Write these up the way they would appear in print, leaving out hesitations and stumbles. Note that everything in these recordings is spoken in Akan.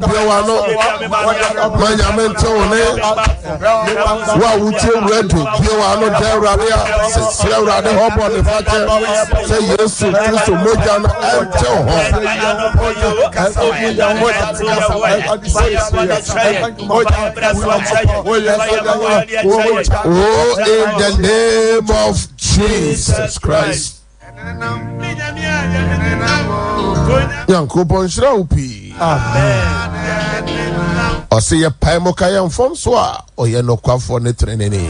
Piawano, Mayamentone, Wauti Redu, Piawano, Deraria, Sierra, the Hop on the Father, say yes to Mojana and tell her. Oh, in the name of Jesus Christ. Yankopon Shraupi. Amen. Or say a Paimokayam from Swa, or ye no qua for the training.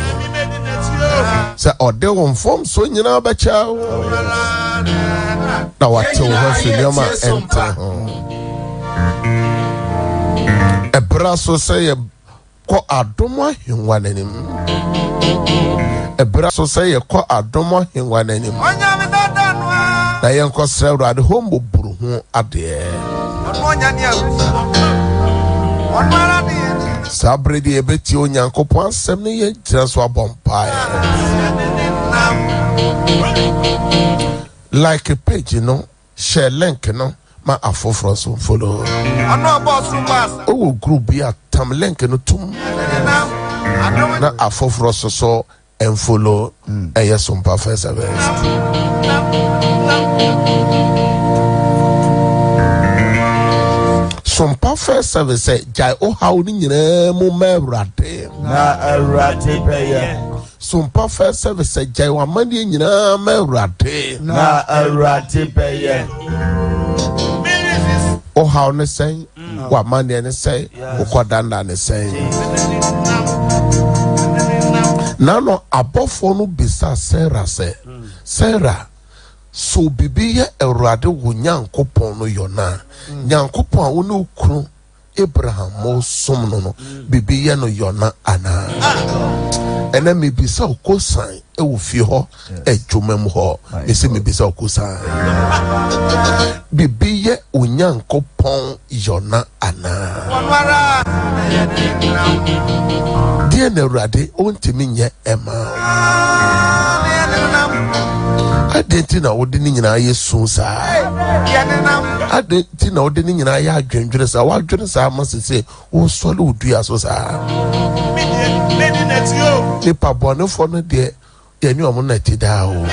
Say, or they won't form so you know, but chow. Now, what to her Filioma enter a brasso say a co adoma in one enemy. A brasso say a co adoma in one enemy. Na yenko srewra ade hombo buru ho ade sabredi ebeti onyankopon asem ne ye so abompa like a page share link ma afofro so follow oh group ya tam link tum na afofro so and follow some perfect service. Some perfect service say jai o howling mo merate na arate pay. Some perfect service say jai wa mani nyina merate na arate pay. O how ne say wa mani ne say o kwadanda ne say. Nano abofo no bisa Sarah say Sarah so bibi ye Awurade wo Nyankopon no yona Nyankopon a wo no kunu Abraham mo som no bibi ye no yona ana ena me bisa okosan e wo fie ho adwumam ho ese me bisa okosan bibi ye o Nyankopon yona ana die na Awurade ontimi nye ema adentina wodi ni nyina yesu sa adentina wodi ni nyina ya adwendwere sa wa adwene sa amasese wo sole odua so sa ni pabone fo no de ye ni omo na ti da o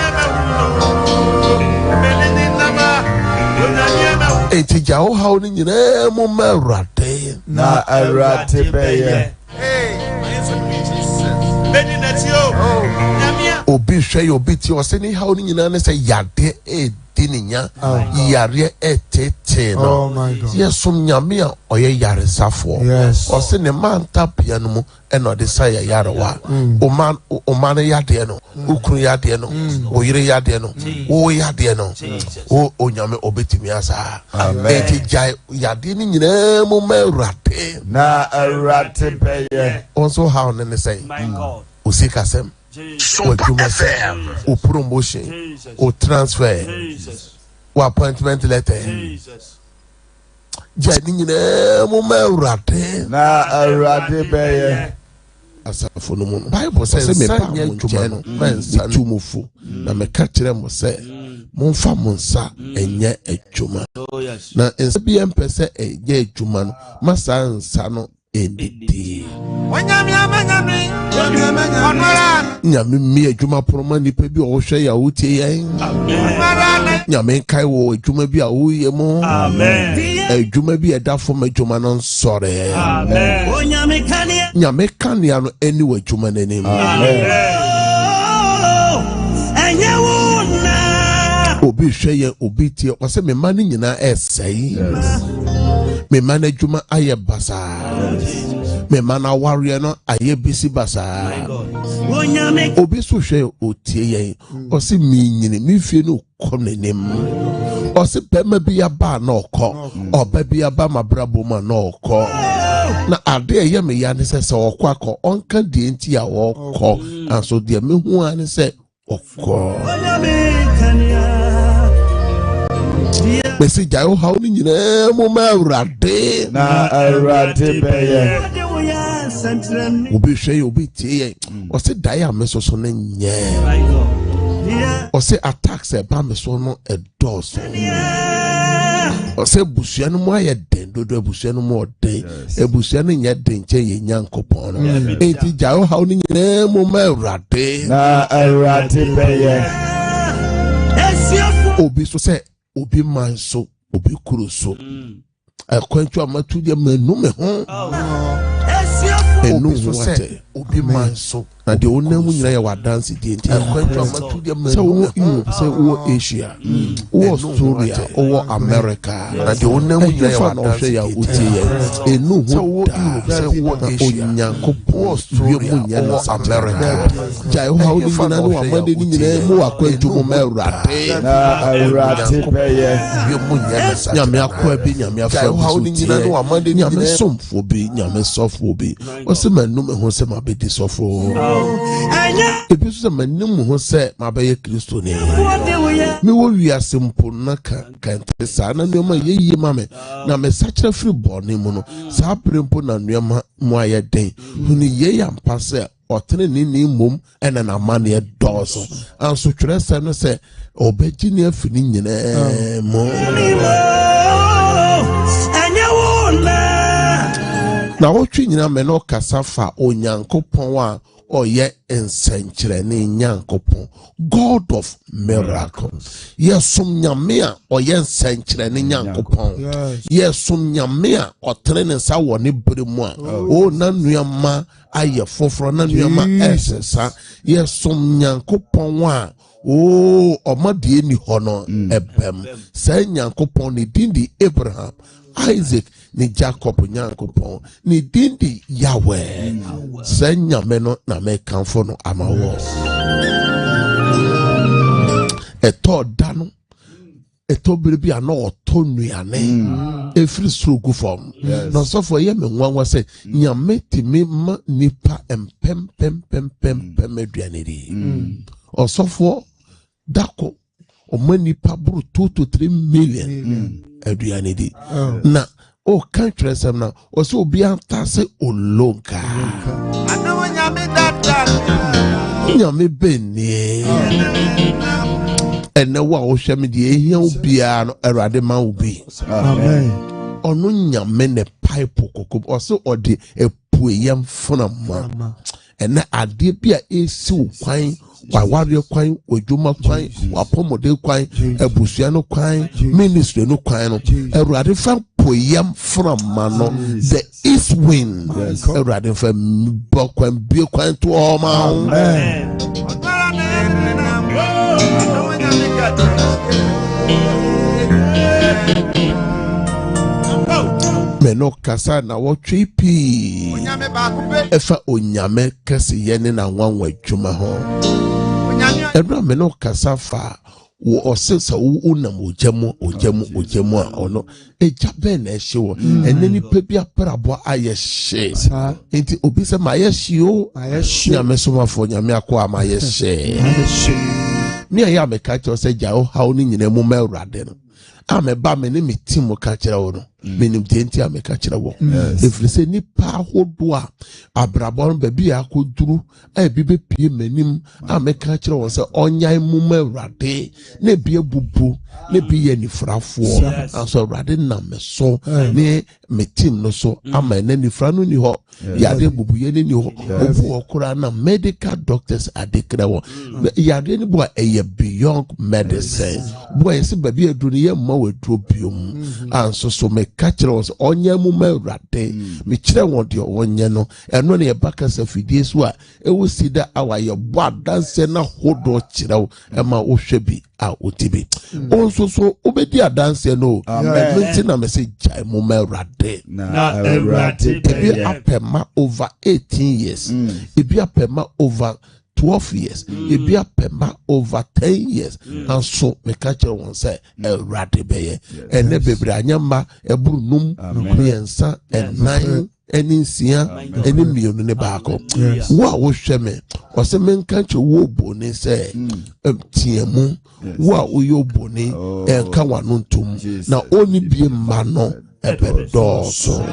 etija o ha ni nyina mo Awurade na Awurade beye obi hwe obi ti o se ni ha oni nyina ne se yade e dininya yare etete no yesum nyame a oye yare safo o se ne man tapia no mu e no de sa ya yare wa o man yade no ukuru yade no o yire yade no o yade no o nyame obetimi asa eti jai yade ni nyina mu Awurade na Awurade peye also how ne say my God usikasem FM, o promotion, o transfer, o appointment letter. Jadi ni mo Awurade na Awurade beye. Asafo no mo. Bible says me pa mo ncheno, mensa tumufu na me ka kire mo se monfa mo nsa enye adwuma. Na ensa bi empese enye adwuma no, masa nsa no edidi. Nyame mi adwuma proma nipa bi o hwe ya wotie yen nyame kai wo adwuma bi a wo ye mo adwuma bi edafo ma adwuma no nsore nyame kania no eni wo adwuma nanim obi hwe ye obi tie o se me ma ni nyina esei me ma na adwuma aye basa me mana warrior no aye bisi basa obi so hwe otie yen o se mi nyini mi fie no konenem o se pema bi ya ba na okọ oba bi ya ba mabrabo ma na okọ na ade ye me ya ne se okọ akọ onka die nti ya okọ anso de me hu an se okọ Besi jai o ha ni nyina mo Awurade na Awurade beye obi hwe obi tie o se dai ameso so na nye o se attacks e ba meso no edoso ɔsɛ busua no mu ayɛ den dodo busua no mu ɔden busua no nyɛ den kyɛ yɛ Nyankopɔn no enti gya wo haw no nyinaa mu ma Awurade na Awurade bɛyɛ obi so sɛ obi man so obi kuro so akwantu amatu de manu me ho enu so sɛ obi man so na de onam nyina yɛ wadanse die nti akwantu amatu de manu sɛ wo sɛ wo Asia wo Australia wo America na de onam nyina yɛ wadanse ya utie yɛ enu ho sɛ wo Asia Onyankopɔn Australia wo America jai ho hawo nyina no amade ni nyina mu akwantu mu Awurade na Awurade bɛyɛ nyame akwa bi nyame afa hawo nyina no amade ni nyame somfo bi nyame sofo bi ɔsɛ manum ho sɛ mabedi sofo ebi so sɛ manum ho sɛ mabɛyɛ Kristo ne me wo wiase mpo na kan sa na nneɛma yɛyie ma me na me sakyerɛ firi bɔne mu no saa pere mpo na nneɛma mu ayɛ den huni yɛ ampa sɛ ɔtene ni mmom ɛna na ma ne dɔɔso anso twerɛ sɛ no sɛ ɔbɛgye ne afi ne nyinaa mu na wotwe nyina me no kasa fa Onyankopɔn a ɔyɛ nsɛnkyerɛne Nyankopɔn God of miracle yɛsom nyame a ɔyɛ nsɛnkyerɛne Nyankopɔn yɛsom nyame a ɔtene ne nsa wɔ ne bere mu a na nnuama ayɛ foforɔ na nnuama ɛsesa yɛsom Nyankopɔn a ɔma deɛ ni hɔ no ɛbɛm saa Nyankopɔn ne din di Abraham Isaac ni Jacob Nyankopɔn ni din di Yahweh saa nyame no na mekamfo no ama wɔ ɛtɔ da no ɛtɔ bere bi a na ɔtɔ nnuane ɛfiri soro gu fam na ɔsɔfo ɛyɛ me nwanwa sɛ nyame timi ma nipa mpɛmpɛmpɛmpɛmpɛm aduane di ɔsɔfo dako ɔma nipa boro 2 to 3 million aduane di na o kan kyerɛ sɛm na ɔsɛ obi antase olonka nyame bɛnnie ɛnɛ wo a wohwɛ me deɛ ɛhia wo biara no Awurade ma wo bi ɔno nyame ne pipe kokom ɔsɛ ɔde apueyɛm fonama ɛnɛ adeɛ bi a ɛsi wo kwan wawareɛ kwan wadwuma kwan wapɔmɔde kwan abusua no kwan ministry no kwan no Awurade fa poyam frama no the east wind Awurade fa bɔ kwan bie kwan to ɔma meno kasa na wɔtwe pii ɛfa onyame kɛse yɛ ne na nwanwa adwuma ho ɛdura meno kasa fa wo ɔse sɛ wo nam ogyamu a ɔno ɛgya bɛn na ɛhye wɔ ɛne nipa bi aprabɔ ayɛ hye nti obi sɛ ma ayɛ hye o nyame somafo nyame akɔ ama ayɛ hye me a yɛ ameka kyerɛ sɛ gya wo haw no nyina mu ma Awurade no ameba me ne me team ka kyerɛ wo no menim tenti ameka kyerɛ wo ɛfiri sɛ nipa ahodo a abrabɔ no baabi a akɔduru a bi bɛpie m'anim ameka kyerɛ wo sɛ ɔnyae mu ma Awurade na bi abubu na bi yɛ nifrafoɔ anso Awurade nam me so ne me team no so ama ɛna nifra no ni hɔ yade bubu yɛ ne ni hɔ obu ɔkora na medical doctors adekra wɔ yade ne bo a ɛyɛ beyond medicine bo a yɛsɛ baabi aduru ne yɛ mma waduro biom anso so me kakyere was onye mu ma Awurade me kyerɛ wɔn deɛ wɔnyɛ no ɛno ne yɛba kasa fidie so a ɛwɔ sida awa yɛ bɔ adanse na hodo kyerɛ wo ɛma wohwɛ bi a wotibi onso so obedi adanse no ɛno nti na me sɛ gyae mu ma Awurade na Awurade ebi apɛma over 18 years ebi apɛma over 12 years, ebi apema over 10 years, and so me catch one say Awurade beye, and ne bebre anyama eburu num miensa and 9 any sia any million ne baako. Wa wo hwe me, o se men catch wo boni say tiemu, wa wo yo boni e ka wanu ntum na oni bie ma no ebedoso.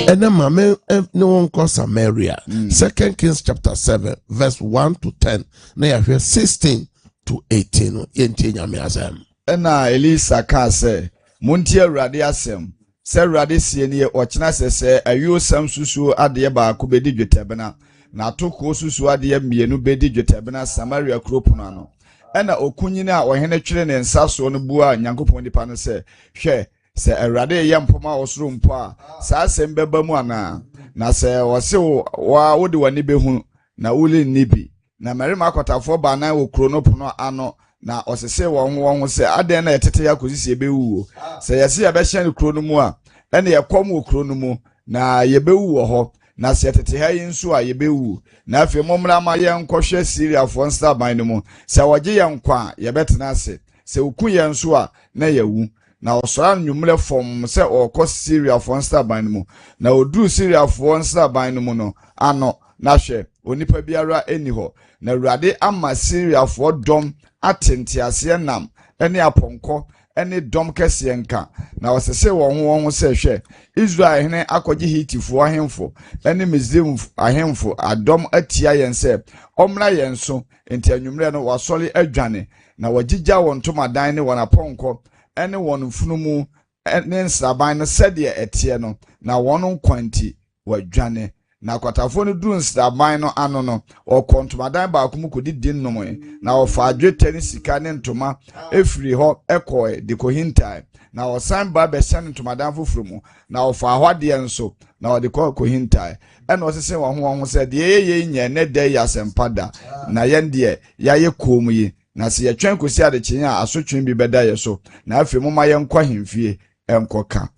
And then mama no one calls Samaria. 2 Kings chapter 7 verse 1 to 10. Now you hear 16 to 18. Yenti nyame asem. ena Elisa ka sɛ montie Awurade asɛm sɛ Awurade sie ne ɔkyena sɛ ayo sam susu ade baako bedi dwetɛbena na atoko susu ade mmienu bedi dwetɛbena Samaria kuropono ano ena okunyini a ɔhene twere ne nsa so no bua Nyankopɔn nipa no sɛ hwɛ sɛ Awurade yɛ mpoma osoro mpo a saa asɛm bɛba mu ana na sɛ wɔse wa wode wani behu na wuli nibi na mmarima akɔtafoɔ baanan wɔ kuro no pono ano na ɔsese wɔn ho sɛ adan na yɛtete ya kosisi ebewu sɛ yɛse yɛbɛhyɛ no kuro no mu a ɛna yɛkɔm wɔ kuro no mu na yɛbewu wɔ hɔ na sɛ yɛtete ha yi nso a yɛbewu na afei mommra ma yɛnkɔhwɛ Syriafoɔ nsaban no mu sɛ wɔgye yɛn nkwa a yɛbɛtena ase sɛ oku yɛn nso a na yɛwu na ɔsɔra nnwumre fam sɛ ɔkɔ Syriafoɔ nsaban no mu na oduru Syriafoɔ nsaban no mu no ano na hwɛ onipa biara eni hɔ na Awurade ama Syriafoɔ dɔm atentiase nam ɛne apɔnkɔ ɛne dɔm kɛseɛ nka na wɔsese wɔn ho sɛ hwɛ Israel hene akɔgye Hitifoɔ ahemfo ɛne Misraim ahemfo adɔm atia yɛn sɛ ɔmmra yɛn so enti anwumre no wasɔre adwane na wɔgyigya wɔn ntomadan ne wɔn apɔnkɔ ɛne wɔn mfunumu ɛne nsaban no sɛdeɛ ɛteɛ no na wɔn nkwanti wɔadwane na kwatafo no duru nsaban no ano no ɔkɔ ntomadan baako mu kɔdi din nomoe na ɔfa adwetɛ ne sika ne ntoma efiri hɔ ɛkɔe de kɔhintae na ɔsan ba bɛhyɛ ne ntomadan foforo mu na ɔfa ahwadeɛ nso na ɔde kɔhintae ɛna ɔsese wɔn ho sɛ deɛ yɛyɛ nyɛ ne dɛ yɛ asɛmpa da na yɛn deɛ yɛayɛ koom yi na sɛ yɛtwɛn kɔsi adekyen a asotwen bi bɛda yɛ so na afei moma yɛnkɔ ahemfie ɛnkɔka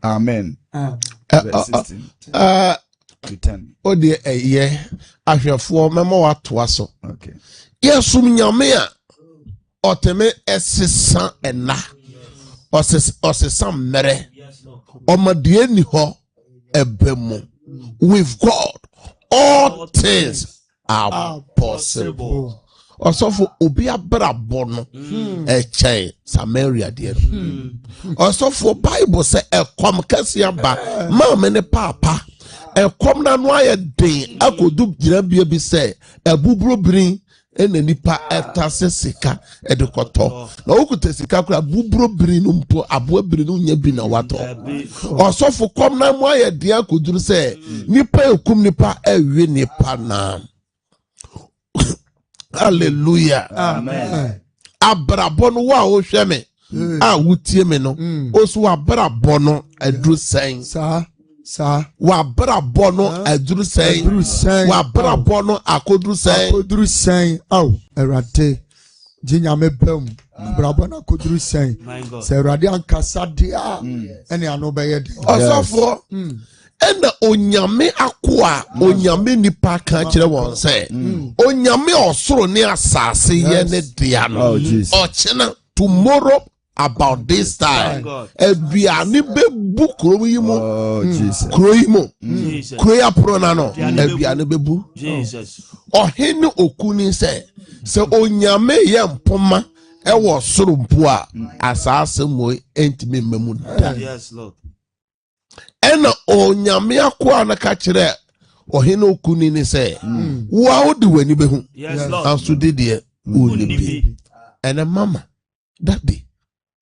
amen. Odi eye ahwefo memo watoa so yesum nyame a oteme esesa ena osesa mmere omade ni ho ebemu with God all things are possible. Osofo obi abrabo no echen Samaria de osofo Bible say ekom kase aba ma me ne papa ekom na no ayedin akodu gira bia bi say ebuburo brin ena nipa etase sika edekoto na okuta sika kura buburo brin no mpo abo brin no nya bi na wato osofo kom na mo ayedin akoduru say nipa ekum nipa ewe nipa na. Hallelujah. Amen. Abrabono wa o hweme a wutie me no oso abrabono aduru sen sa wa abrabono aduru sen wa abrabono akoduru sen aw Erade jinyame bem abrabono akoduru sen se Erade ankasa dia ene ano beye de osofo ena onyame akoa onyame nipa ka kire won se onyame osoro ne asase ye ne dia no ochena tomorrow about this time aduane bebu krom yi mu kroimo kroya prona no aduane bebu Jesus ohene okuni se onyame ye mpoma e wo soro mpo a asase mo entime memu da. Yes Lord. Ena onyame akwa na ka kire ohene okuni ni se wa odi wani behu anso de onibi ena mama daddy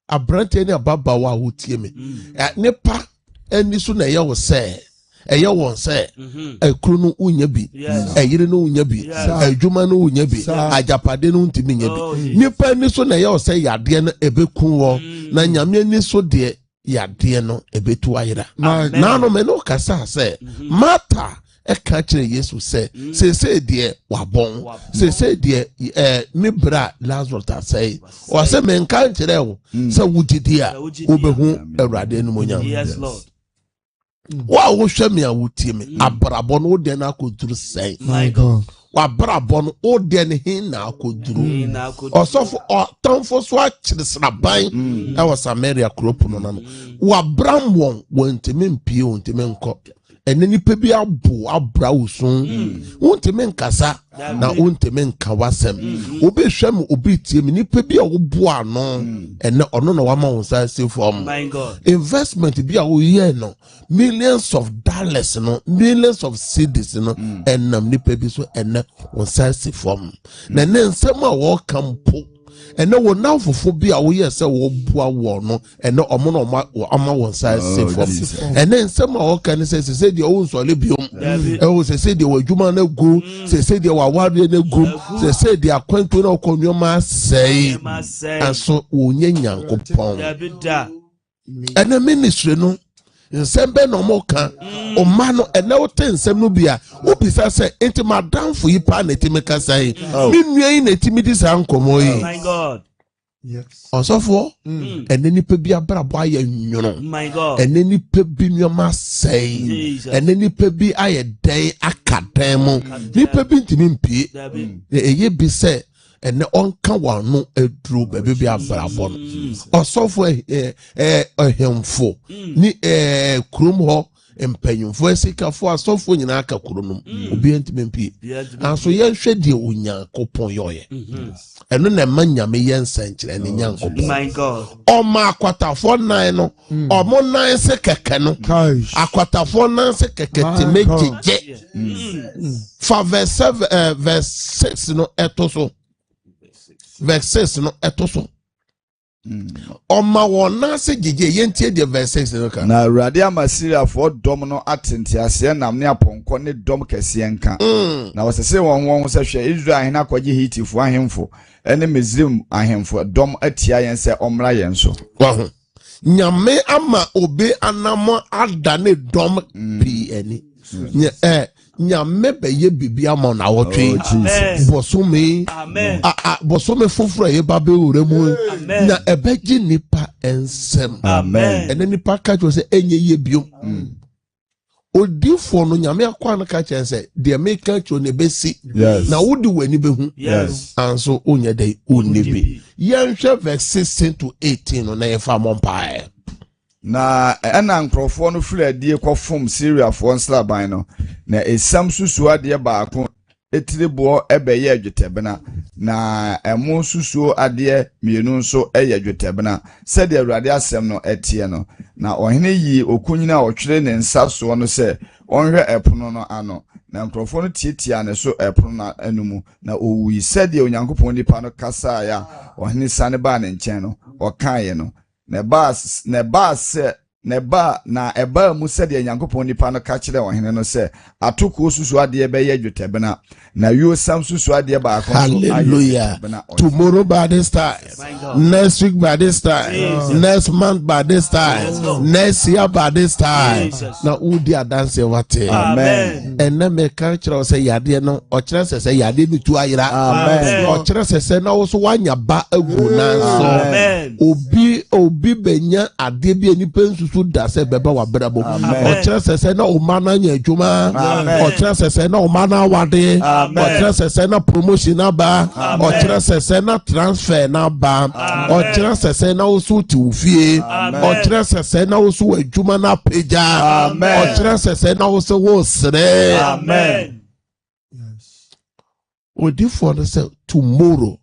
abrante ni ababa wa wotie me nepa eni so na ye wo se eye won se ekru no unya bi eyire no unya bi adwuma no unya bi ajapade no ntimi nya bi nepa eni so na ye wo se yade na ebekun wo na nyame eni so de yade no ebetu ayira na no me no kasa se mata e ka kire Yesu se de wabon se de me bra Lazarus ta say o se me nka kire wo se wugidi a obehu Awurade no monya. Yes Lord. Wa wo hwe me a wotie me abrabo no de na akoduru sen my God wa brabo no o de ne hin na akoduru osofo otamfo so akire sraban e wo Samaria crop no na no wa bram won ntimi mpie ntimi nko ene nipa bi abo abra usun ntimi nkasa na ntimi nkawasem obi hwem obi tie me nipa bi a wo bo ano ene ono na wa ma wonsa sefom my God investment bi a wo ye no millions of dollars no millions of cedis no enam nipa bi so ene wonsa sefom na ne nsem a wo kampo ɛnɛ wo na fofo bi a wo yɛ sɛ wo bua wo no ɛnɛ ɔmo na ɔma wo nsa se fam ɛnɛ nsɛm a ɔka ne sɛ deɛ wo nsɔle biom ɛwo sɛ deɛ wo adwuma na gu sɛ deɛ wo aware na gu sɛ deɛ akwantu na ɔkɔnwoma asɛe anso wo nyɛ Nyankopɔn ɛnɛ ministry no nsɛm bɛ na ɔmo ka ɔma no ɛnɛ wote nsɛm no bi a wobisa sɛ enti madamfo yi paa na ɛtumi kasa yi me nua yi na ɛtumi di saa nkɔmmɔ yi ɔsɔfoɔ ɛnɛ nipa bi abrabɔ ayɛ nwono ɛnɛ nipa bi nneɛma asɛe ɛnɛ nipa bi ayɛ dɛn aka dɛn mu nipa bi ntumi mpie ɛyɛ bi sɛ ɛnɛ ɔnka wano aduro baabi bi abrabɔ no ɔsɔfoɔ ɛhemfo ni kurom hɔ mpanyimfo asikafo asɔfoɔ nyinaa aka kurom no obi ntumi mpie nanso yɛnhwɛ deɛ Onyankopɔn yɛɔyɛ ɛno na ɛma Nyame yɛ nsɛnkyerɛ ne Nyankopɔn ɔma akwatafoɔ nan no ɔmo nan se kɛkɛ no akwatafoɔ nan se kɛkɛ te megyegye fa verse 6 no ɛto so verse 6 no ɛto so ɔma wɔn nase gyegye yɛntie deɛ verse 6 no ka na Awurade ama Siriafoɔ dɔm no atente aseɛ nam ne apɔnkɔ ne dɔm kɛseɛ nka na wɔsese wɔn sɛ hwɛ Israel ahene akɔgye Hitifoɔ ahemfo ɛne Misraim ahemfo dɔm atia yɛn sɛ ɔmmra yɛn so Nyame ama obi anamo ada ne dɔm pii ani Nyame bɛyɛ bibi ama na wɔtwe bosome foforo yɛ ba bɛwura mu na ɛbɛgye nipa ensɛm ɛne nipa ka kyerɛ sɛ ɛnyɛ yɛ biom odifo no Nyame akwa no ka kyerɛ sɛ deɛ meka kyerɛ ne bɛsi na wodi w'ani bɛhu anso onyɛ dɛ onni bi yɛnhwɛ verse 16 to 18 no na yɛfa mmɔ mpaeɛ na ɛna nkrɔfoɔ no firi adie kɔfom Siriafoɔ nsraban no na esam susuo adeɛ baako etiriboɔ ɛbɛyɛ adwetɛbena na ɛmo susuo adeɛ mmienu nso ɛyɛ adwetɛbena sɛdeɛ Awurade asɛm no ɛteɛ no na ɔhene yi okunyina a ɔtwere ne nsa soɔ no sɛ ɔnhwɛ ɛpono no ano na nkrɔfoɔ no tietia ne so ɛpono no anumu na owui sɛdeɛ Onyankopɔn nipa no kasaa ya ɔhene sane baa ne nkyɛn no ɔkaeɛ no na ɛbaa mu sɛdeɛ Nyankopɔn nipa no ka kyerɛ ɔhene no sɛ atoko susu adeɛ bɛyɛ dwetɛbena na yosam susu adeɛ baako hallelujah tomorrow by this time next week by this time next month by this time next year by this time na udi adanse wate amen ɛnna me ka kyerɛ sɛ yadeɛ no ɔkyerɛ sɛ yadeɛ no tu ayira amen ɔkyerɛ sɛ na wo so wanya ba agu nanso obi benya adeɛ bi anipa nsusu da sɛ bɛba wabrabo ɔkyerɛ sɛ na o ma na nya adwuma ɔkyerɛ sɛ na o ma na awade ɔkyerɛ sɛ na promotion na ba ɔkyerɛ sɛ na transfer na ba ɔkyerɛ sɛ na wo so ti ofie ɔkyerɛ sɛ na wo so adwuma na pagya ɔkyerɛ sɛ na wo so wo sere amen odifo no sɛ tomorrow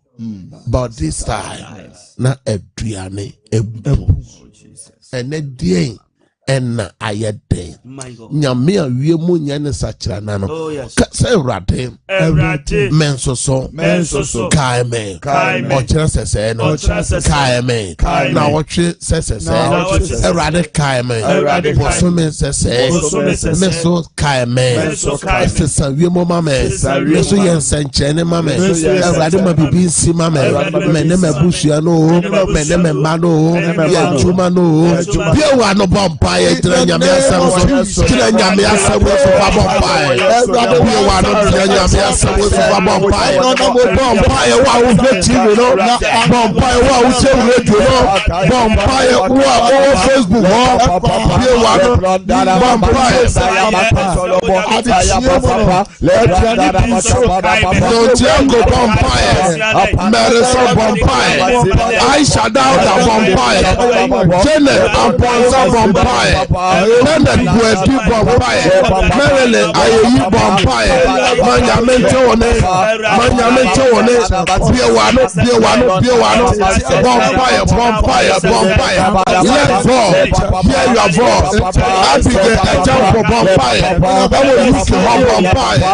about this time na aduane ebu ene deɛ ɛna ayɛ den Nyame a wie mu nya ne sakyerana no sɛ Awurade mensoso kae me ɔkyerɛ sɛsɛ no kae me na wɔtwe sɛsɛ Awurade kae me bosome sɛsɛ me so kae me ɛfesa wie mu ma me me so yɛ nsɛnkyerɛne ma me Awurade ma bibi nsi ma me me ne m'abusua no me ne me mma no yɛ adwuma no biewa no bɔ mpa yɛ tira Nyame asɛm so tira Nyame asɛm so fa bɔ mpae Awurade biewa no tira Nyame asɛm so fa bɔ mpae bɔ mpae wa wo hwɛ TV no bɔ mpae wa wo hwɛ radio no bɔ mpae wa wo Facebook ho biewa no bɔ mpae Tiago bɔ mpae Meriso bɔ mpae Aisha Dauda bɔ mpae Janet Amponsa bɔ mpae Leonard Buedi bɔ mpae Marilyn Ayeyi bɔ mpae Manyamente wone biewa no bɔ mpae let God hear your voice Abigail Ejampo bɔ mpae ɛwɔ UK hɔ bɔmpaeɛ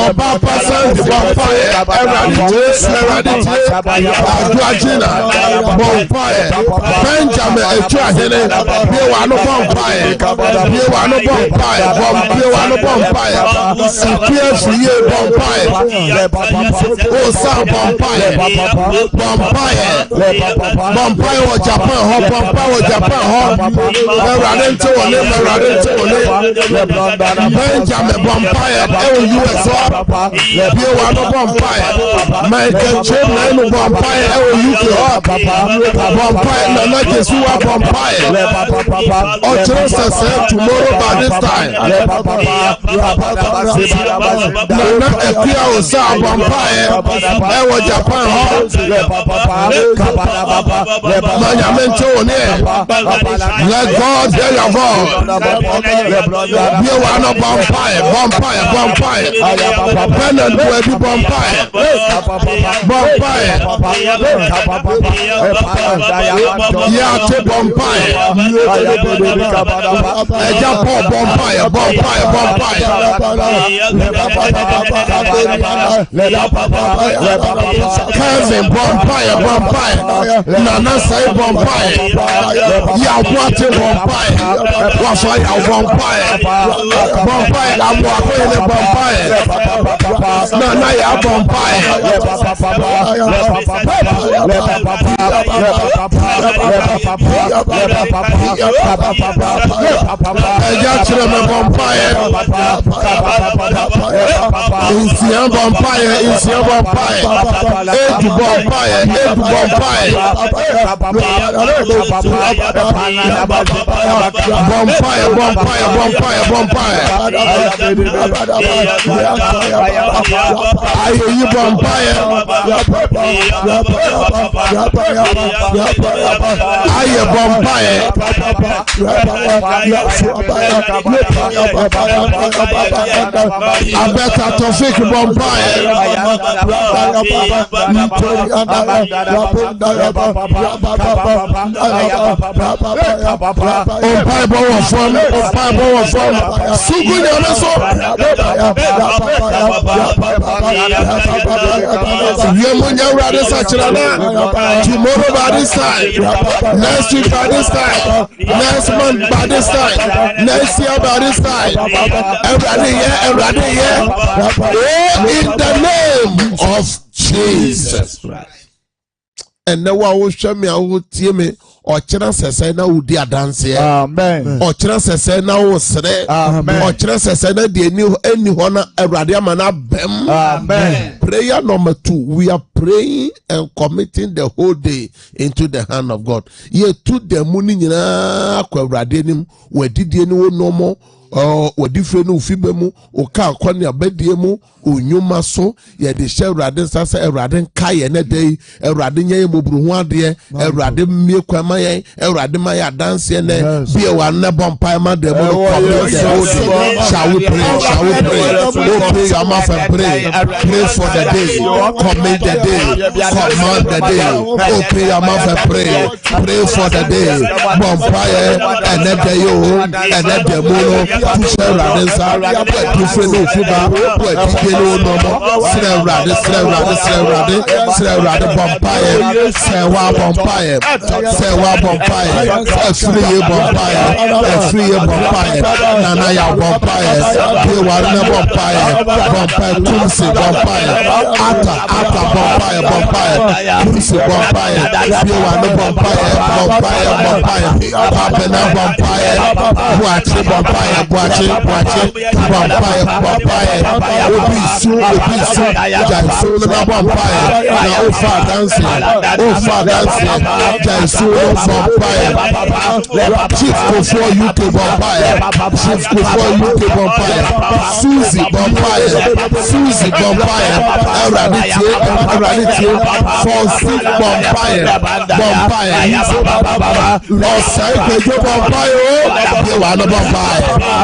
ɔba pasan de bɔmpaeɛ ɛwurade Jesu ɛwurade tie aduagyina bɔmpaeɛ Benjamin etu ahene biewa no bɔmpaeɛ biewa no bɔmpaeɛ biewa no bɔmpaeɛ sikue fiye bɔmpaeɛ osa bɔmpaeɛ bɔmpaeɛ wɔ Japan hɔ bɔmpaeɛ wɔ Japan hɔ ɛwurade nte wɔne ɛwurade nte wɔne Benjamin bɔmpaeɛ ɛwɔ US hɔ biewa no bɔmpaeɛ Michael Chapman no bɔmpaeɛ ɛwɔ UK hɔ bɔmpaeɛ Nana Jesu wa bɔmpaeɛ ɔkyerɛ sɛsɛ tomorrow by this time Nana Ekuya Osa bɔmpaeɛ ɛwɔ Japan hɔ Manyame nte wɔne let God hear your voice biewa no bɔmpaeɛ Bernard Buebi bɔmpaeɛ Yate bɔmpaeɛ Eja Paul bɔmpaeɛ Kevin bɔmpaeɛ Nana Sai bɔmpaeɛ Yawate bɔmpaeɛ Wafa Yaw bɔmpaeɛ Abuakwele bɔmpaeɛ Nana Ya bɔmpaeɛ Eja Chireme bɔmpaeɛ Insia bɔmpaeɛ Edu bɔmpaeɛ Ayeyi bɔmpaeɛ Aye bɔmpaeɛ Abeta Tofik bɔmpaeɛ Ompaeɛ bɔwɔ fam Sugu nyame so Yemu nyawrade sachirana tomorrow by this time next week by this time next month by this time next year by this time every year in the name of Jesus Christ. And now I will show me, I will tell me, or chance say na udi adanse. Amen. Or chance say na wo sere. Amen. Or chance say na de any hona Awurade amana bem. Amen. Prayer number 2. We are praying and committing the whole day into the hand of God. Ye to the muni nyina kwa Awurade nim wadidie ni wo no mo. Wadifre no fibe mu oka akwani abedie mu onyuma so ye de hye Awurade sasa Awurade nka ye ne dei Awurade nye mobru ho ade Awurade mie kwama ye Awurade ma ya dance ne bie wa ne bompa ma de mu shall we pray pray your mouth and pray for the day commit the day command the day pray your mouth and pray for the day bompa and the day and the mu push Awurade nsa different no fuba no no sre Awurade bompaye se wa bompaye free bompaye nana ya bompaye be wa na bompaye kumsi bompaye ata bompaye kumsi bompaye be wa na bompaye apena bompaye buachi bompaye obi su jaisu na bompaye na ofa dancing jaisu bompaye chief before UK bompaye Susie bompaye Awurade Fonsi bompaye Osai pejo bompaye o ye wa no bompaye In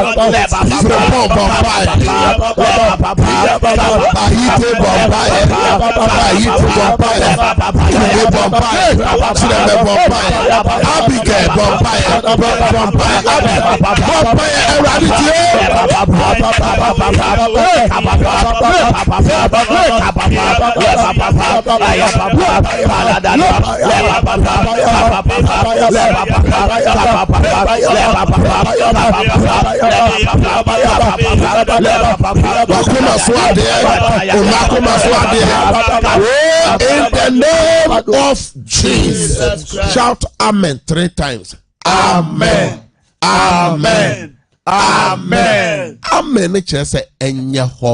the name of Jesus, shout amen 3 times. Amen. Amen. Amen. Amen.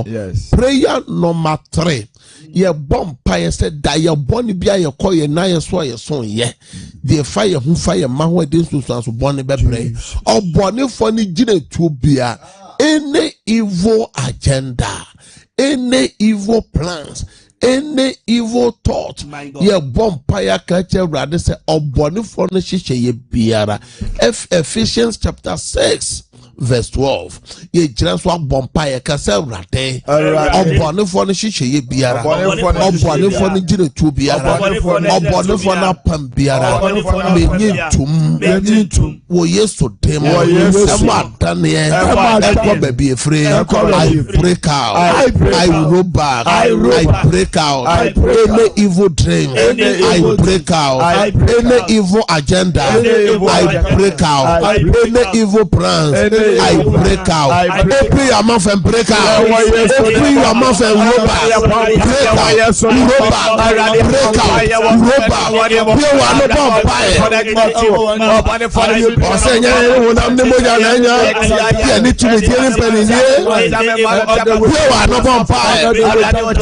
Yes. Prayer number 3. Ye bompa ye said that ye bonny be a call ye na ye so ye son ye. The fire who fire man who didn't so bonny bebre. Or bonny funny gine to be any evil agenda, any evil plans, any evil thought. Ye bompa ye catch a rather say or bonny funny shisha ye biara. Ephesians chapter 6. Verse 12. Ye just one bompire kasa rate. Obone for the shisha ye biara. Obone for the jine to biara. Obone for na pam biara. Menyintum. Wo yeso dem. Ema dane. Eko baby free. I break out. I roll back. I break out. Any evil dream. I break out. Any evil agenda. I break out. Any evil plans. I break out. Open your mouth and break out. Open your mouth and roll back. Break out. Roll back. Break out. Roll back. We are not vampire. I say, when I'm the Moja, I need to be getting penny here. We are not vampire.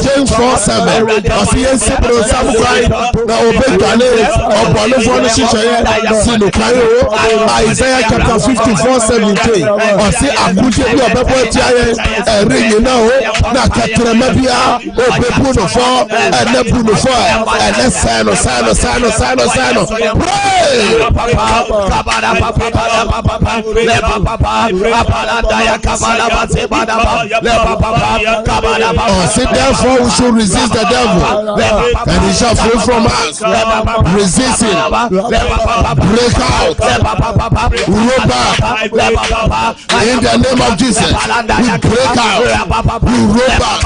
James 4:7. I see a simple samurai. Now, obey Ghanaians. Upon the phone, Isaiah chapter 54:17. I say I'm good to be a better ring now. Not Catremabia, or Pepuno for, and Nepuno for, and let's sign. Say therefore we should resist the devil, and he shall flee from us. Resist him. Break out. Roll back. In the name of Jesus, we break out. We roll back.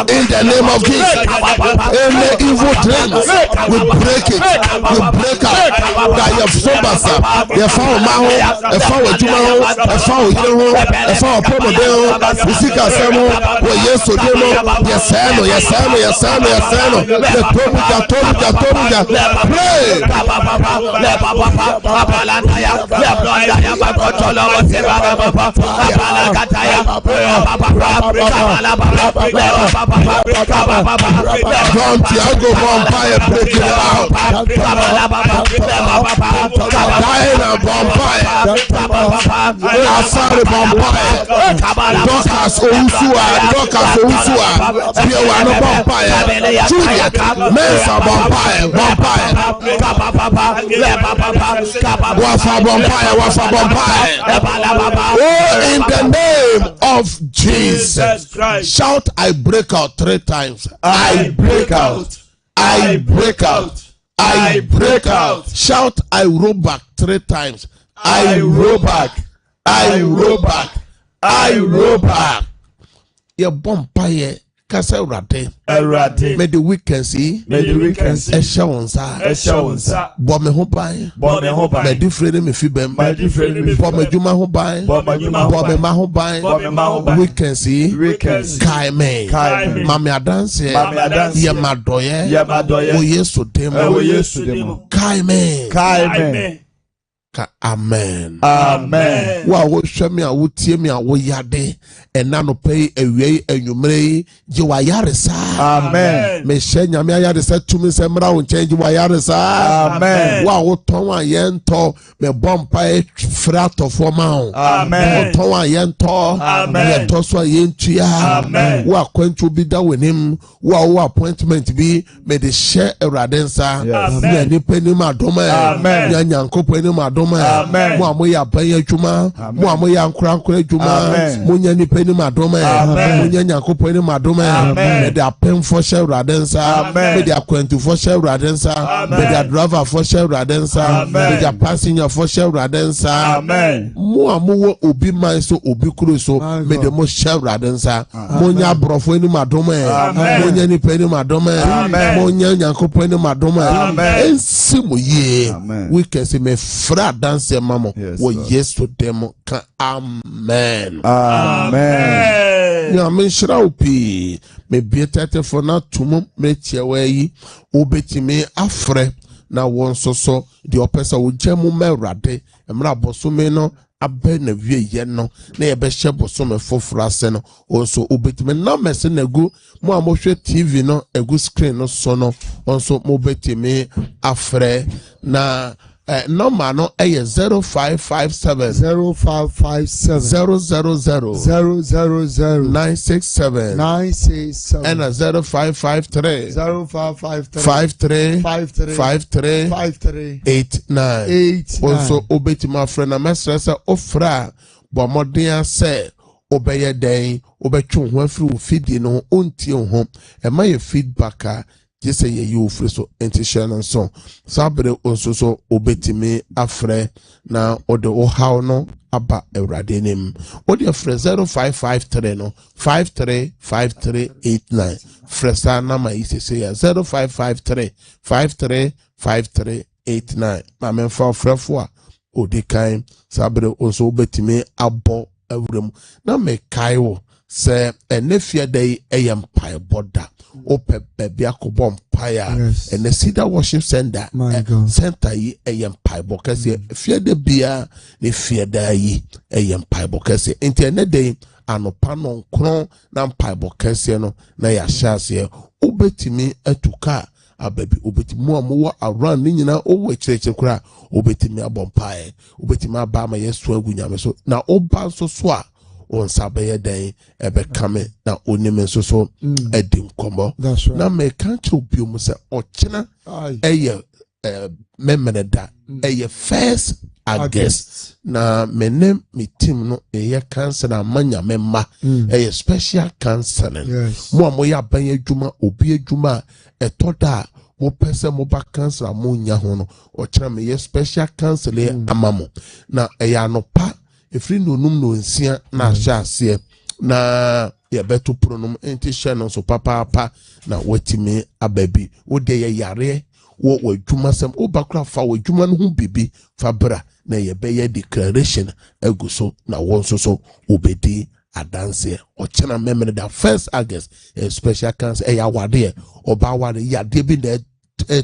In the name of Jesus, any evil dreams, we break it. We break out. That your sobasa, your foul maho, a foul jumaho, a foul hero, a foul pomodeo, we seek our sermon, we yes to demo, yes, the tomuja, pray. Don't Tiago vampire break it out. Diana vampire. Asari vampire. Docas Ousua. Piawano vampire. Juliet. Mensa vampire. Wafa vampire. Oh, in the name of Jesus. Shout, I break out 3 times. I break out. I break out. I break out. Shout, I roll back 3 times. I roll back. I roll back. I roll back. Your vampire. Kasa urate. May the weak can see. Eshawonsa. Bome hobai. May the freedom if you bem. Bome juma hobai. Bome ma hobai. We can see. Kai me. Mami adanse. Yemadoye. Oyesu demo. Kai me. Amen. Amen. Wa wo hwe me a wo tie me a wo yade ena no pay ewie enwumre je wa yare sa. Amen. Me hye nyame ayare sa tumi se mra wo nchen je wa yare sa. Amen. Wa wo ton a yento me bompa frato for ma. Amen. Wo ton a yento. Amen. Ye to so yentua. Amen. Wa kwantu bi da wenim wa wo appointment bi me de hye ewradensa. Yes. Ni pani ma doma. Amen. Ya nyankopani ma adoma mo amoya banya dwuma mo amoya nkura dwuma mo nya nipa ni madoma mo nya nyankopɔ ni madoma me de apemfo hye urade nsa me de akwantufo hye urade nsa me de driver fo hye urade nsa me de passenger fo hye urade nsa mo amowo obi man so obi kuro so me de mo hye urade nsa mo nya brofo ni madoma mo nya nipa ni madoma mo nya nyankopɔ ni madoma ensi mo ye we can say me fra dance mamo wo yes to them ka amen ya men shira opi me bietete for na tumu me tiewa yi obetime afre na won soso de opesa wo jamu merade emra bosome no abe na wie ye no na ye be hye bosome foforo ase no onso obetime na mese na gu mo amohwe TV no egu screen no so no onso mo betime afre na number no 0557 967 and 0553 53 also obeti my friend na mesresa ofra bomodin say obeye den obetwu ho afri ofidi no ontie ho e ma ye feedback just say you free so intention so sabre onso so obetimi afre na odo how no aba ewrade nim odi afre 0553 no 535389 fresa na ma ise say 0553 535389 ma men for frefo a odi kan sabre onso obetimi abo ewrem na me kaiwo se enefia dey eyem pai boda ope baby akobom paya and the Cedar Worship Center center yi eyem pai bokase fia de bia ne fia da yi eyem pai bokase internet dey anopa no nkron na pai bokase no na ya hyase obetimi atuka ababi obetimi amowo around ni nyina owo ekyerekye kura obetimi abom pai obetimi aba ma yesu agunyame so na oba so so a on sabe den ebe kame na onim nso so edim komo na me kanche obi mu se ochena eye memreda eye first August na menem mi team no eye cancer na manya memma eye special counseling mo amoya ban adwuma obi adwuma etoda wo pese mo ba cancer mo nya ho no ochena me ye special counseling amamo na eye anopa efri no num no nsia na hyase na ye beto pronom enti hye no so papa na watimi ababi wo de ye yare wo wadwuma sem obakura fa wadwuma no hu bibi fabra na ye be ye declaration aguso na won so obedi adanse ochena memre da 1st August special cancer e ya wade oba wade yade bi na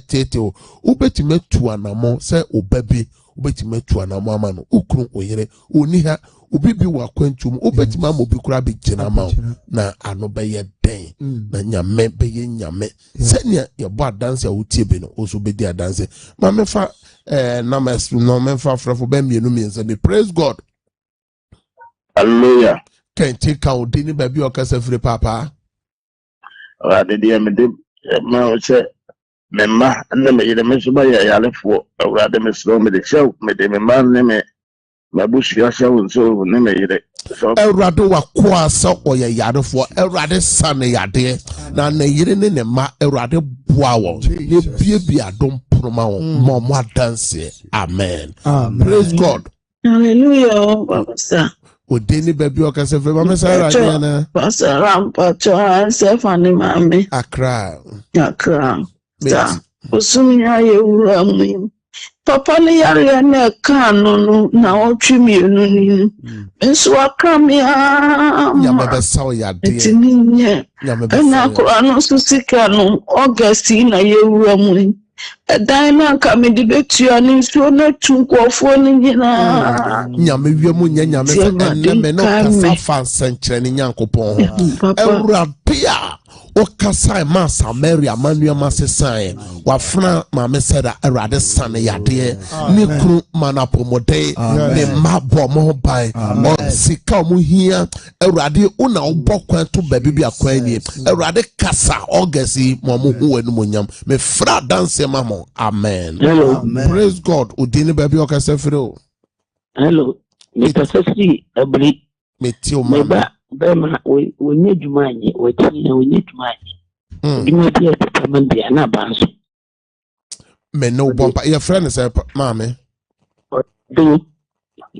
tete obetime tu anamo se obabi obetime tu anamo ama no ukru oyere oni ha obibi wa kwantum obetime amobi kura bi gina ma na ano be ye den na nyame be ye nyame senia ye bo adanse awutie bi no oso be di adanse ma me fa na me fa frafo be mienu miense be praise God. Hallelujah. Can't take out dini baby o kasa free papa de dia me de ma o che memma na me yele me so ba ya yalefo awrade me so me de show me de me man ne me mabushi ya show so ne me yele awrade wa kwa sa oya yalefo awrade san yade na na yele ne ma awrade boa wo ne bie adom proma wo mo dance amen. Praise God. Hallelujah. Pastor Odeni baby o kasa free mama Sarah na Pastor Rampacho Stephanie mami Accra Osumya yewuramu papa ne yare na kanu no na otwimienu ni nso akamia ya baba saw ya de tinye na ko anu susika no August na yewuramu dan na kamedi betua ni nso na tunkofo ni nyina nyame wiemu nyame fe eneme no kasa fa senkyere ni nyankopon ho ewurade a Okasai ma Samaria manua masesai wafna ma meseda Awurade sane yade ne kru manapomode ne mabo mo ban o sika mo hia Awurade una obokwan to baby bi akwani Awurade kasa ogasi mo mo hu wanu monyam me fra dance mamo amen. Hello. Praise God udini baby okasa firo. Hello. Me kasasi abri me ti o mama bema wonye dwumanye wati wonye dwumanye dwuma bi etatamande ana banso me no bomba your friend say mama do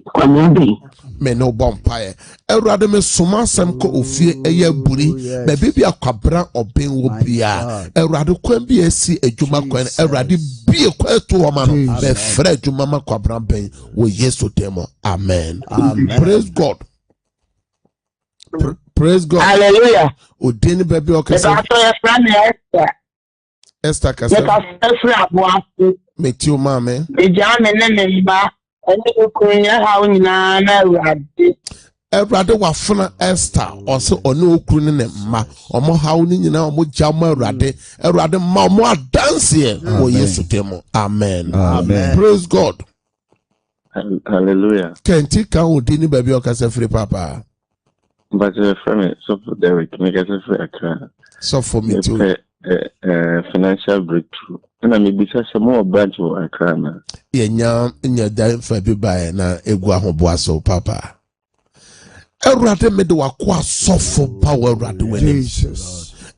kwambi me no bompa Awurade me soma sam ko ofie eye buri be bibia kwabra oben wo bia Awurade kwan bi esi adwuma kwan Awurade bie kwa to wo ma no be fra adwuma ma kwabra ben wo Yesu demo amen. Praise God. Praise God. Hallelujah. Odeni baby okasa Esther kasa me ti o ma me ejame ne nemba ene kunya ha nyina na Awurade wafuna Esther ose one okru ne ne mma omo hawo ni nyina omo jama Awurade ma omo adanse wo Yesu demo amen. Praise God. Hallelujah. Kenti kan odeni baby okasa free papa. But from it, so for Derek, make us a Accra. So for me too. Financial breakthrough. And I may be such a more branch of Accra. Yenya nya fa bi ba na egu ahoboa so papa. Awurade me de wakwa sofo power Awurade wani.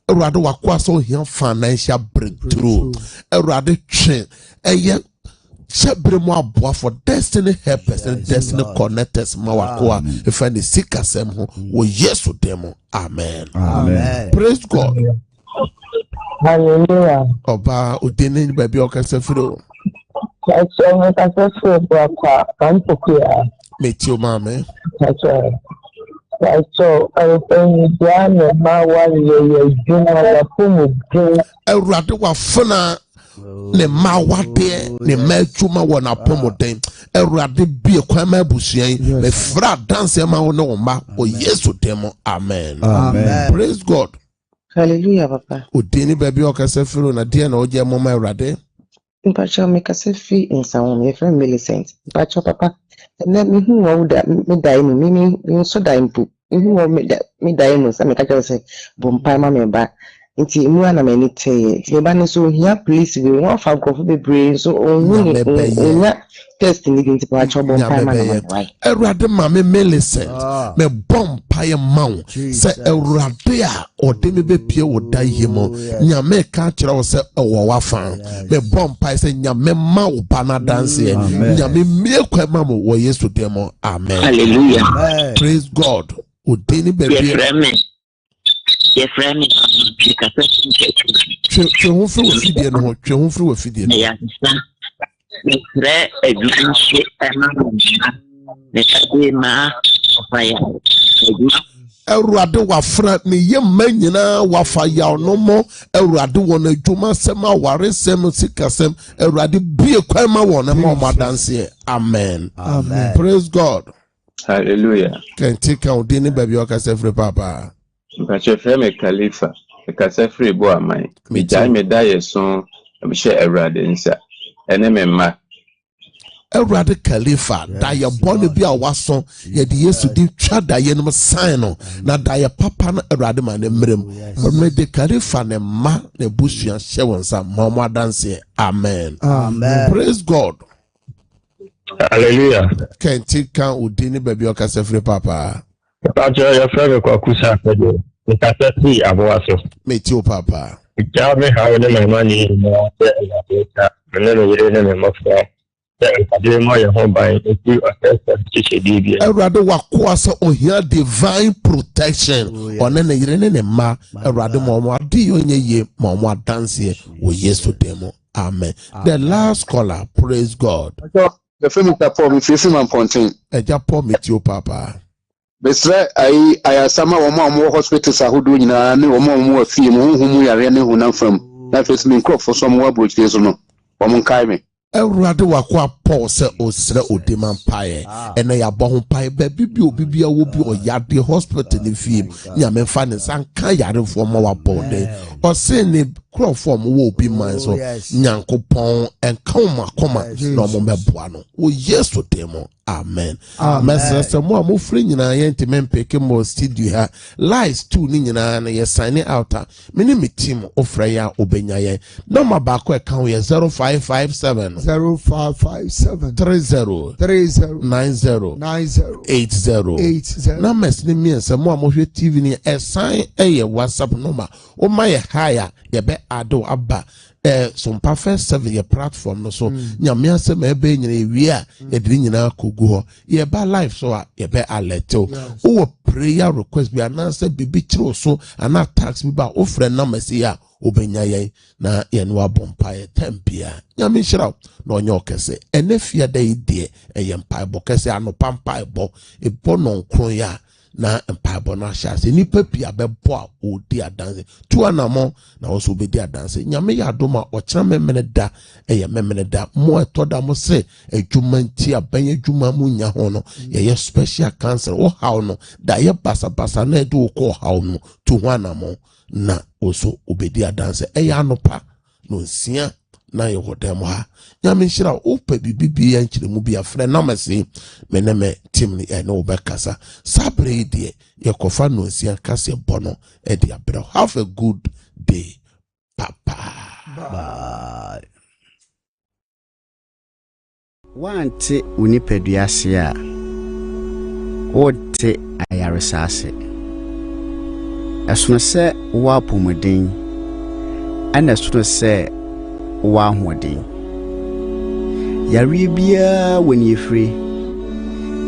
Awurade wakwa so here financial breakthrough. Awurade twen eye Shabremo aboa for destiny helpers and destiny connectors mawakoa if any sick asem ho wo Yesu demo amen. Praise God. Hallelujah. Oba udini baby okasa firo Chacho mekasa firo kwa kampokia metio mame Chacho alifanya jana mawali ya juma la pumu Awurade wafuna ne mawade ne madwuma wo na pomoden Awurade bie kwan ma busuan me fra dance ma wo ne wo ma o Yesu demo amen. Praise God. Hallelujah papa. Udini baby okasa firo na dia na oje mo ma Awurade mpacho me kasa fi insawo me friend Millicent mpacho papa na me hu wo da me dai me so dai mpu me hu wo me dai no sa me ka se bompa ma me ba nti mu ana me ni te me ba no so hia police we won fa go be brain so onwu ni test ni nti mpacho bompa ma na why Awurade ma me Millicent me bompa ye mawo se Awurade a ode me be pie wo dai himo nyame ka kire wo se wo wafa me bompa se nyame ma wo bana dance nyame mie kwa ma mo wo Yesu demo amen. Hallelujah. Praise God. Udini baby Yes, friend. twe ho firi wo fidie no ho twe ho firi wo fidie no Yeah, Mekre education ma fire. Awurade wafra ne yemma nyina wafa yaw no mo Awurade won adwuma sem aware sem sikasem Awurade bie kwan ma won ma omadanse amen. Praise God. Hallelujah. Kentika udini baby okasa free papa Mpache frame Khalifa ekasa free bo amai mi jai me da yeso me she Awurade nsa ene me ma Awurade Khalifa da ye born bi a waso ye de Yesu di twa da ye no sign no na da ye papa no Awurade ma ne mrem me de Khalifa ne ma ne busua hye wonsa mama dance amen. Praise God. Hallelujah. Kentika udini baby okasa free papa Pacho ya frame kwa kusa kwaje. Nikasa si aboaso. metio papa Jabe hawo ne mani na ya meneno yire ne mafia. Ade mo ye ho ban eti asesa chiche bia. Awurade wakoa se ohia divine protection one ne yire ne ma Awurade mo ade onye ye mo dance wo Yesu demo amen. The last caller, praise God. The film is for me facing my ponting. Eja po metio papa Besra I sama wo ma hospitals ahodo nyina ne wo ma afie mu humu yare ne hunam fam na face me crop for some wo abroach so no wo mon kai me Awurade wakwa Paul said osre odema mpae ene ya bo ho mpae ba bibia wo bi oyade hospital ne fiem nyame fa ne sanka yarefo ma wa bode o se ne crofom wo bi man so nyankopon enka koma no mo meboa no wo yesu demo amen mesese mo amofre nyina ye ntemempeke mo studio ha lies 2 ni nyina na ye sign out me me team ofre ya obenya ye number ba ko e kan ye 0557 30 80 numbers ni mi se mo amohwe TV ni e sign e WhatsApp number o ma ye higher ye be ado aba some perfect 7 year platform no so nyame asem ebe nyina ewie a ye de nyina kogu ho ye ba live so a ye be alert o prayer request bi ananse bibi kiro so ana tax bi ba ofre na mesi a obenya ye na ye no abompa ye tempia nyame hira na onye okese enefia da ide ye mpa bo kese anopa mpa bo ebo no nkron ya na empire na shase ni papi abebo a odi adanse tu anamo na also be di adanse nyame ya adoma o kira memene da eye memene da mo etoda mo se adwuma nti abanye adwuma mu nya ho no ye special cancer o hawo no da ye basa na edo ko hawo no tu ho anamo na also obedi adanse eye anopa no nsia na ye hodem ha nyame nhira opa bibibi ya nkyire mu bia frɛ na mase meneme team ni na obekasa sabre die ye kofa no nsia kase bono e dia bro have a good day papa bye wante unipeduase a ote ayaresase esono se wa pomodin ana esono se wa hodin yare bia woni efri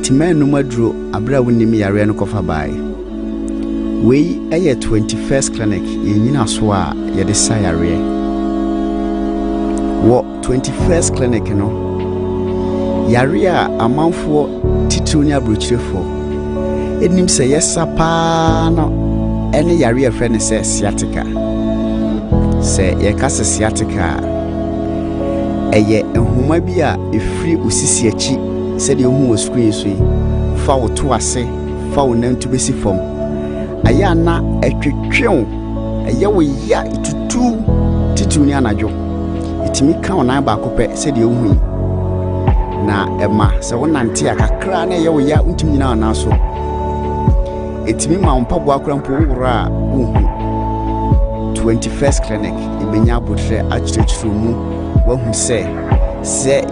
timanu madro abra wonim yare no kofa bai we eye 21st clinic yenyina so a ye de sa yare wo 21st clinic no yare a amanfo tituni abrochirefo enim se yesapa no ene yare e friend se sciatica se ye kase sciatica eye ehuma bi a efri osisi achi se de hu screen so fa wo to ase fa wo nantu besi fom aya na etwetwew eye wo ya tutu tituni anajo itimi ka ona ba kopɛ se de hu na ema se wo nante akakra na eye wo ya ntimi nyina na so itimi ma mpabo akra mpo wura uhu 21st clinic ibenya abotre achirechiro mu wahu se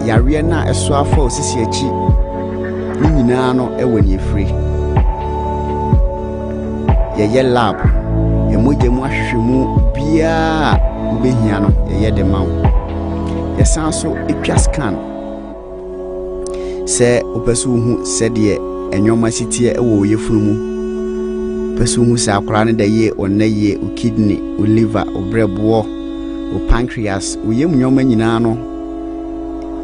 yare na eso afa osisi achi ni nyina no ewani efri ye lab emoje mu ahwehwemu bia ubehia no ye de mawo ye sanso etwa scan se opesu hu se de enyoma sitie ewo yefunu mu pesu hu se akora ne da ye onaye o kidney o liver o brebo o pancreas o yem nyoma nyina no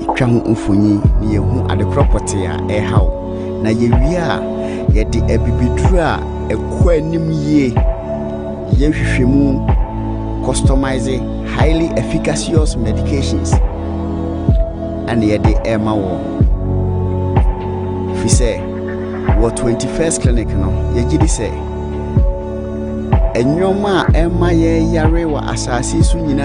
itwa ho mfonyi ne ye hu adekropote a haw na ye wi a ye de abibiduru a ekɔ anim ye ye hwehwemu customizing highly efficacious medications and ye de ema wo fi say what 21st clinic no ye gidi say enyoma ema ye yare wa asase su nyina